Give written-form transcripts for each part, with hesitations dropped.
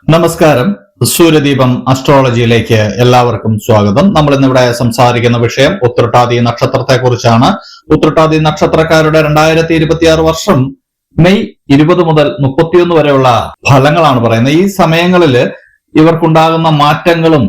നമസ്കാരം. സൂര്യദീപം അസ്ട്രോളജിയിലേക്ക് എല്ലാവർക്കും സ്വാഗതം. നമ്മൾ ഇന്നിവിടെ സംസാരിക്കുന്ന വിഷയം ഉത്രട്ടാതി നക്ഷത്രത്തെ കുറിച്ചാണ്. ഉത്രട്ടാതി നക്ഷത്രക്കാരുടെ 2026 വർഷം മെയ് 20 മുതൽ 31 വരെയുള്ള ഫലങ്ങളാണ് പറയുന്നത്. ഈ സമയങ്ങളിൽ ഇവർക്കുണ്ടാകുന്ന മാറ്റങ്ങളും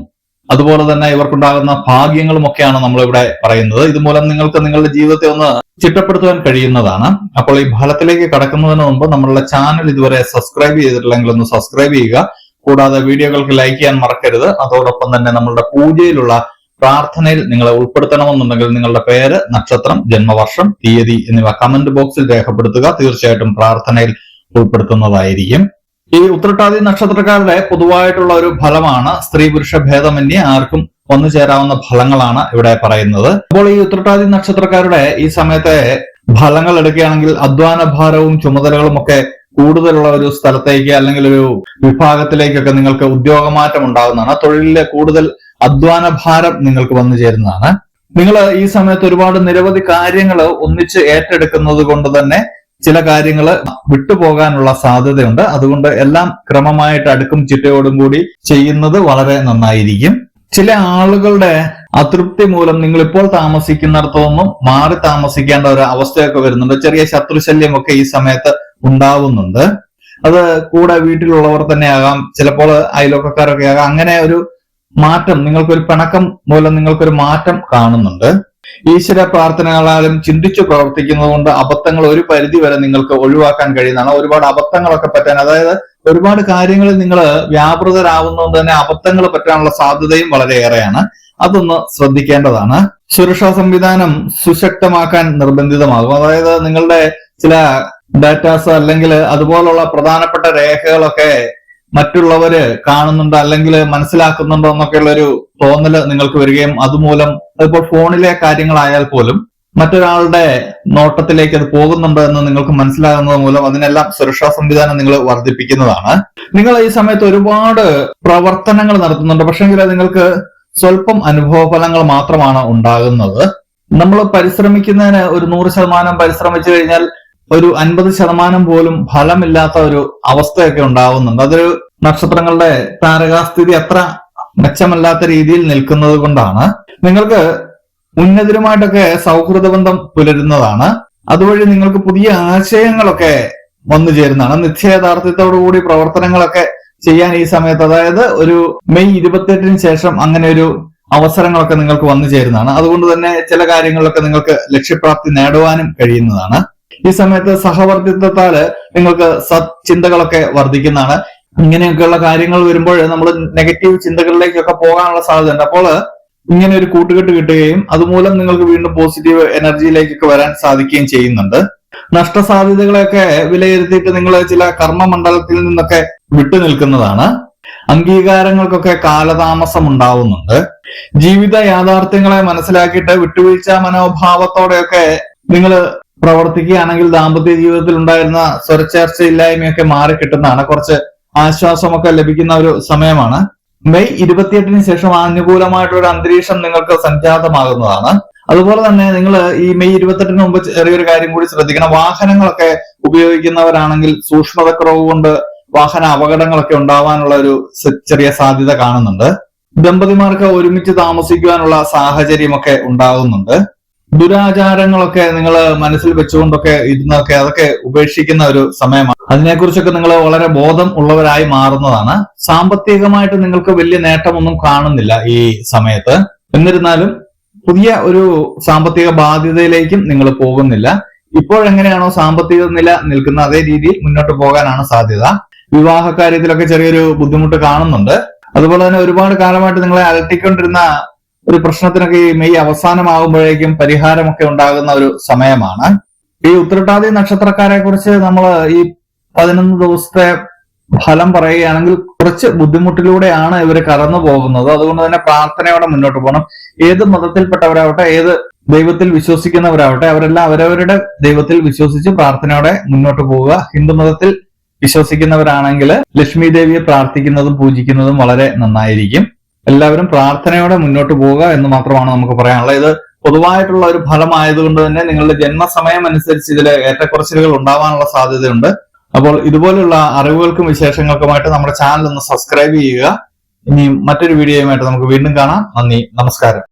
അതുപോലെ തന്നെ ഇവർക്കുണ്ടാകുന്ന ഭാഗ്യങ്ങളും ഒക്കെയാണ് നമ്മളിവിടെ പറയുന്നത്. ഇതുമൂലം നിങ്ങൾക്ക് നിങ്ങളുടെ ജീവിതത്തെ ഒന്ന് ചിട്ടപ്പെടുത്തുവാൻ കഴിയുന്നതാണ്. അപ്പോൾ ഈ ഫലത്തിലേക്ക് കടക്കുന്നതിന് മുമ്പ് നമ്മളുടെ ചാനൽ ഇതുവരെ സബ്സ്ക്രൈബ് ചെയ്തിട്ടില്ലെങ്കിൽ ഒന്ന് സബ്സ്ക്രൈബ് ചെയ്യുക. കൂടാതെ വീഡിയോകൾക്ക് ലൈക്ക് ചെയ്യാൻ മറക്കരുത്. അതോടൊപ്പം തന്നെ നമ്മളുടെ പൂജയിലുള്ള പ്രാർത്ഥനയിൽ നിങ്ങളെ ഉൾപ്പെടുത്തണമെന്നുണ്ടെങ്കിൽ നിങ്ങളുടെ പേര്, നക്ഷത്രം, ജന്മവർഷം, തീയതി എന്നിവ കമന്റ് ബോക്സിൽ രേഖപ്പെടുത്തുക. തീർച്ചയായിട്ടും പ്രാർത്ഥനയിൽ ഉൾപ്പെടുത്തുന്നതായിരിക്കും. ഈ ഉത്രട്ടാതി നക്ഷത്രക്കാരുടെ പൊതുവായിട്ടുള്ള ഒരു ഫലമാണ്. സ്ത്രീ പുരുഷ ഭേദമന്യേ ആർക്കും വന്നു ചേരാവുന്ന ഫലങ്ങളാണ് ഇവിടെ പറയുന്നത്. അപ്പോൾ ഈ ഉത്രട്ടാതി നക്ഷത്രക്കാരുടെ ഈ സമയത്തെ ഫലങ്ങൾ എടുക്കുകയാണെങ്കിൽ അധ്വാന ഭാരവും ചുമതലകളും ഒക്കെ കൂടുതലുള്ള ഒരു സ്ഥലത്തേക്ക് അല്ലെങ്കിൽ ഒരു വിഭാഗത്തിലേക്കൊക്കെ നിങ്ങൾക്ക് ഉദ്യോഗമാറ്റം ഉണ്ടാകുന്നതാണ്. തൊഴിലിലെ കൂടുതൽ അധ്വാന ഭാരം നിങ്ങൾക്ക് വന്നു ചേരുന്നതാണ്. നിങ്ങൾ ഈ സമയത്ത് ഒരുപാട് നിരവധി കാര്യങ്ങൾ ഒന്നിച്ച് ഏറ്റെടുക്കുന്നത് കൊണ്ട് തന്നെ ചില കാര്യങ്ങൾ വിട്ടുപോകാനുള്ള സാധ്യതയുണ്ട്. അതുകൊണ്ട് എല്ലാം ക്രമമായിട്ട് അടുക്കും ചിട്ടയോടും കൂടി ചെയ്യുന്നത് വളരെ നന്നായിരിക്കും. ചില ആളുകളുടെ അതൃപ്തി മൂലം നിങ്ങൾ ഇപ്പോൾ താമസിക്കുന്നിടത്തു നിന്നും മാറി താമസിക്കേണ്ട ഒരു അവസ്ഥയൊക്കെ വരുന്നുണ്ട്. ചെറിയ ശത്രുശല്യമൊക്കെ ഈ സമയത്ത് ഉണ്ടാവുന്നുണ്ട്. അത് കൂടെ വീട്ടിലുള്ളവർ തന്നെ ആകാം, ചിലപ്പോൾ അയൽവക്കക്കാരൊക്കെ ആകാം. അങ്ങനെ ഒരു മാറ്റം, നിങ്ങൾക്കൊരു പിണക്കം മൂലം നിങ്ങൾക്കൊരു മാറ്റം കാണുന്നുണ്ട്. ഈശ്വര പ്രാർത്ഥനകളാലും ചിന്തിച്ചു പ്രവർത്തിക്കുന്നത് കൊണ്ട് അബദ്ധങ്ങൾ ഒരു പരിധി വരെ നിങ്ങൾക്ക് ഒഴിവാക്കാൻ കഴിയുന്നതാണ്. ഒരുപാട് അബദ്ധങ്ങളൊക്കെ പറ്റാൻ, അതായത് ഒരുപാട് കാര്യങ്ങളിൽ നിങ്ങൾ വ്യാപൃതരാകുന്നതുകൊണ്ട് തന്നെ അബദ്ധങ്ങൾ പറ്റാനുള്ള സാധ്യതയും വളരെയേറെയാണ്. അതൊന്ന് ശ്രദ്ധിക്കേണ്ടതാണ്. സുരക്ഷാ സംവിധാനം സുശക്തമാക്കാൻ നിർബന്ധിതമാകും. അതായത് നിങ്ങളുടെ ചില ഡാറ്റാസ് അല്ലെങ്കിൽ അതുപോലുള്ള പ്രധാനപ്പെട്ട രേഖകളൊക്കെ മറ്റുള്ളവര് കാണുന്നുണ്ട് അല്ലെങ്കിൽ മനസ്സിലാക്കുന്നുണ്ടോ എന്നൊക്കെയുള്ള ഒരു തോന്നല് നിങ്ങൾക്ക് വരികയും അതുമൂലം അതിപ്പോൾ ഫോണിലെ കാര്യങ്ങളായാൽ പോലും മറ്റൊരാളുടെ നോട്ടത്തിലേക്ക് അത് പോകുന്നുണ്ടോ എന്ന് നിങ്ങൾക്ക് മനസ്സിലാകുന്നത് മൂലം അതിനെല്ലാം സുരക്ഷാ സംവിധാനം നിങ്ങൾ വർദ്ധിപ്പിക്കുന്നതാണ്. നിങ്ങൾ ഈ സമയത്ത് ഒരുപാട് പ്രവർത്തനങ്ങൾ നടത്തുന്നുണ്ട്. പക്ഷെങ്കിൽ നിങ്ങൾക്ക് സ്വല്പം അനുഭവ ഫലങ്ങൾ മാത്രമാണ് ഉണ്ടാകുന്നത്. നമ്മൾ പരിശ്രമിക്കുന്നതിന് ഒരു 100% പരിശ്രമിച്ചു കഴിഞ്ഞാൽ ഒരു 50% പോലും ഫലമില്ലാത്ത ഒരു അവസ്ഥയൊക്കെ ഉണ്ടാവുന്നുണ്ട്. അതൊരു നക്ഷത്രങ്ങളുടെ താരകാസ്ഥിതി അത്ര മെച്ചമല്ലാത്ത രീതിയിൽ നിൽക്കുന്നത് കൊണ്ടാണ്. നിങ്ങൾക്ക് ഉന്നതരുമായിട്ടൊക്കെ സൗഹൃദ ബന്ധം പുലരുന്നതാണ്. അതുവഴി നിങ്ങൾക്ക് പുതിയ ആശയങ്ങളൊക്കെ വന്നു ചേരുന്നതാണ്. നിശ്ചയദാർഢ്യത്തോടുകൂടി പ്രവർത്തനങ്ങളൊക്കെ ചെയ്യാൻ ഈ സമയത്ത്, അതായത് ഒരു മെയ് 28 ശേഷം അങ്ങനെ ഒരു അവസരങ്ങളൊക്കെ നിങ്ങൾക്ക് വന്നു ചേരുന്നതാണ്. അതുകൊണ്ട് തന്നെ ചില കാര്യങ്ങളിലൊക്കെ നിങ്ങൾക്ക് ലക്ഷ്യപ്രാപ്തി നേടുവാനും കഴിയുന്നതാണ്. ഈ സമയത്ത് സഹവർത്തിത്വത്താല് നിങ്ങൾക്ക് സത്ചിന്തകളൊക്കെ വർദ്ധിക്കുന്നതാണ്. ഇങ്ങനെയൊക്കെയുള്ള കാര്യങ്ങൾ വരുമ്പോൾ നമ്മൾ നെഗറ്റീവ് ചിന്തകളിലേക്കൊക്കെ പോകാനുള്ള സാധ്യതയുണ്ട്. അപ്പോൾ ഇങ്ങനെ ഒരു കൂട്ടുകെട്ട് കിട്ടുകയും അതുമൂലം നിങ്ങൾക്ക് വീണ്ടും പോസിറ്റീവ് എനർജിയിലേക്കൊക്കെ വരാൻ സാധിക്കുകയും ചെയ്യുന്നുണ്ട്. നഷ്ടസാധ്യതകളെയൊക്കെ വിലയിരുത്തിയിട്ട് നിങ്ങൾ ചില കർമ്മമണ്ഡലത്തിൽ നിന്നൊക്കെ വിട്ടുനിൽക്കുന്നതാണ്. അംഗീകാരങ്ങൾക്കൊക്കെ കാലതാമസം ഉണ്ടാവുന്നുണ്ട്. ജീവിത യാഥാർത്ഥ്യങ്ങളെ മനസ്സിലാക്കിയിട്ട് വിട്ടുവീഴ്ച മനോഭാവത്തോടെയൊക്കെ നിങ്ങൾ പ്രവർത്തിക്കുകയാണെങ്കിൽ ദാമ്പത്യ ജീവിതത്തിൽ ഉണ്ടായിരുന്ന സ്വരച്ചേർച്ചയില്ലായ്മയൊക്കെ മാറി കിട്ടുന്നതാണ്. കുറച്ച് ആശ്വാസമൊക്കെ ലഭിക്കുന്ന ഒരു സമയമാണ്. മെയ് 28 ശേഷം അനുകൂലമായിട്ടൊരു അന്തരീക്ഷം നിങ്ങൾക്ക് സംജാതമാകുന്നതാണ്. അതുപോലെ തന്നെ നിങ്ങൾ ഈ മെയ് 28 മുമ്പ് ചെറിയൊരു കാര്യം കൂടി ശ്രദ്ധിക്കണം. വാഹനങ്ങളൊക്കെ ഉപയോഗിക്കുന്നവരാണെങ്കിൽ സൂക്ഷ്മതക്കുറവ് കൊണ്ട് വാഹന അപകടങ്ങളൊക്കെ ഉണ്ടാവാനുള്ള ഒരു ചെറിയ സാധ്യത കാണുന്നുണ്ട്. ദമ്പതിമാർക്ക് ഒരുമിച്ച് താമസിക്കുവാനുള്ള സാഹചര്യമൊക്കെ ഉണ്ടാകുന്നുണ്ട്. ദുരാചാരങ്ങളൊക്കെ നിങ്ങൾ മനസ്സിൽ വെച്ചുകൊണ്ടൊക്കെ ഇരുന്നൊക്കെ അതൊക്കെ ഉപേക്ഷിക്കുന്ന ഒരു സമയമാണ്. അതിനെക്കുറിച്ചൊക്കെ നിങ്ങൾ വളരെ ബോധം ഉള്ളവരായി മാറുന്നതാണ്. സാമ്പത്തികമായിട്ട് നിങ്ങൾക്ക് വലിയ നേട്ടമൊന്നും കാണുന്നില്ല ഈ സമയത്ത്. എന്നിരുന്നാലും പുതിയ ഒരു സാമ്പത്തിക ബാധ്യതയിലേക്കും നിങ്ങൾ പോകുന്നില്ല. ഇപ്പോഴെങ്ങനെയാണോ സാമ്പത്തിക നില നിൽക്കുന്ന അതേ രീതിയിൽ മുന്നോട്ട് പോകാനാണ് സാധ്യത. വിവാഹ കാര്യത്തിലൊക്കെ ചെറിയൊരു ബുദ്ധിമുട്ട് കാണുന്നുണ്ട്. അതുപോലെ തന്നെ ഒരുപാട് കാലമായിട്ട് നിങ്ങളെ അലട്ടിക്കൊണ്ടിരുന്ന ഒരു പ്രശ്നത്തിനൊക്കെ ഈ മെയ് അവസാനമാകുമ്പോഴേക്കും പരിഹാരമൊക്കെ ഉണ്ടാകുന്ന ഒരു സമയമാണ്. ഈ ഉത്രട്ടാതി നക്ഷത്രക്കാരെ കുറിച്ച് നമ്മൾ ഈ 11 ദിവസത്തെ ഫലം പറയുകയാണെങ്കിൽ കുറച്ച് ബുദ്ധിമുട്ടിലൂടെയാണ് ഇവർ കടന്നു പോകുന്നത്. അതുകൊണ്ട് തന്നെ പ്രാർത്ഥനയോടെ മുന്നോട്ട് പോകണം. ഏത് മതത്തിൽപ്പെട്ടവരാവട്ടെ, ഏത് ദൈവത്തിൽ വിശ്വസിക്കുന്നവരാവട്ടെ, അവരെല്ലാം അവരവരുടെ ദൈവത്തിൽ വിശ്വസിച്ച് പ്രാർത്ഥനയോടെ മുന്നോട്ട് പോവുക. ഹിന്ദു മതത്തിൽ വിശ്വസിക്കുന്നവരാണെങ്കിൽ ലക്ഷ്മി ദേവിയെ പ്രാർത്ഥിക്കുന്നതും പൂജിക്കുന്നതും വളരെ നന്നായിരിക്കും. എല്ലാവരും പ്രാർത്ഥനയോടെ മുന്നോട്ട് പോവുക എന്ന് മാത്രമാണ് നമുക്ക് പറയാനുള്ളത്. ഇത് പൊതുവായിട്ടുള്ള ഒരു ഫലമായതുകൊണ്ട് തന്നെ നിങ്ങളുടെ ജന്മസമയം അനുസരിച്ച് ഇതിൽ ഏറ്റക്കുറച്ചിലുകൾ ഉണ്ടാവാനുള്ള സാധ്യതയുണ്ട്. അപ്പോൾ ഇതുപോലുള്ള അറിവുകൾക്കും വിശേഷങ്ങൾക്കുമായിട്ട് നമ്മുടെ ചാനൽ ഒന്ന് സബ്സ്ക്രൈബ് ചെയ്യുക. ഇനി മറ്റൊരു വീഡിയോയുമായിട്ട് നമുക്ക് വീണ്ടും കാണാം. നന്ദി, നമസ്കാരം.